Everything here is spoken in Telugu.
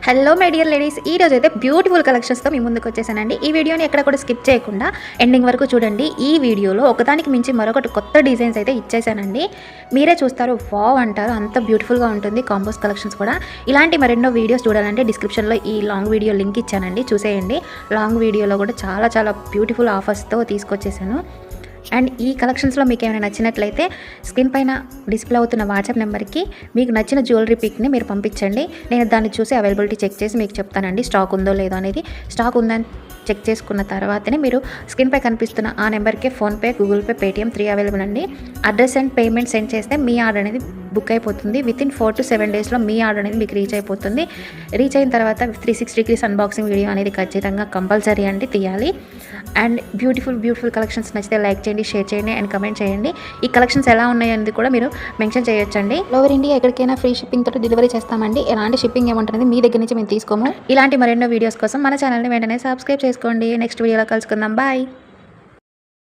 హలో మై డియర్ లేడీస్, ఈ రోజు అయితే బ్యూటిఫుల్ కలెక్షన్స్తో మీ ముందుకు వచ్చేసానండి. ఈ వీడియోని ఎక్కడ కూడా స్కిప్ చేయకుండా ఎండింగ్ వరకు చూడండి. ఈ వీడియోలో ఒకదానికి మించి మరొకటి కొత్త డిజైన్స్ అయితే ఇచ్చేసానండి. మీరే చూస్తారు, వావ్ అంటారు, అంత బ్యూటిఫుల్గా ఉంటుంది. కాంబోస్ కలెక్షన్స్ కూడా. ఇలాంటి మరెన్నో వీడియోస్ చూడాలంటే డిస్క్రిప్షన్లో ఈ లాంగ్ వీడియో లింక్ ఇచ్చానండి, చూసేయండి. లాంగ్ వీడియోలో కూడా చాలా బ్యూటిఫుల్ ఆఫర్స్తో తీసుకొచ్చేసాను. అండ్ ఈ కలెక్షన్స్లో మీకు ఏమైనా నచ్చినట్లయితే స్క్రీన్ పైన డిస్ప్లే అవుతున్న వాట్సాప్ నెంబర్కి మీకు నచ్చిన జ్యువెలరీ పిక్ని మీరు పంపించండి. నేను దాన్ని చూసి అవైలబిలిటీ చెక్ చేసి మీకు చెప్తానండి, స్టాక్ ఉందో లేదో అనేది. స్టాక్ ఉందని చెక్ చేసుకున్న తర్వాతనే మీరు స్క్రీన్పై కనిపిస్తున్న ఆ నెంబర్కే PhonePe, Google pay, Paytm 3 available అండి. అడ్రస్ అండ్ పేమెంట్ సెండ్ చేస్తే మీ ఆర్డర్ అనేది బుక్ అయిపోతుంది. వితిన్ 4 to 7 డేస్లో మీ ఆర్డర్ అనేది మీకు రీచ్ అయిపోతుంది. రీచ్ అయిన తర్వాత 360 degrees అన్బాక్సింగ్ వీడియో అనేది ఖచ్చితంగా కంపల్సరీ అండి తీయాలి. అండ్ బ్యూటిఫుల్ కలెక్షన్స్ నచ్చితే లైక్ చేయండి, షేర్ చేయండి అండ్ కమెంట్ చేయండి. ఈ కలెక్షన్స్ ఎలా ఉన్నాయనేది కూడా మీరు మెన్షన్ చేయొచ్చండి. ఓవర్ ఇండియా ఎక్కడికైనా ఫ్రీ షిప్పింగ్ తోటి డెలివరీ చేస్తామండి. ఎలాంటి షిప్పింగ్ ఏమంటుంది మీ దగ్గర నుంచి మేము తీసుకోము. ఇలాంటి మరెన్నో వీడియోస్ కోసం మన ఛానల్ని వెంటనే సబ్స్క్రైబ్ చేసుకోండి. నెక్స్ట్ వీడియోలో కలుసుకుందాం. బాయ్.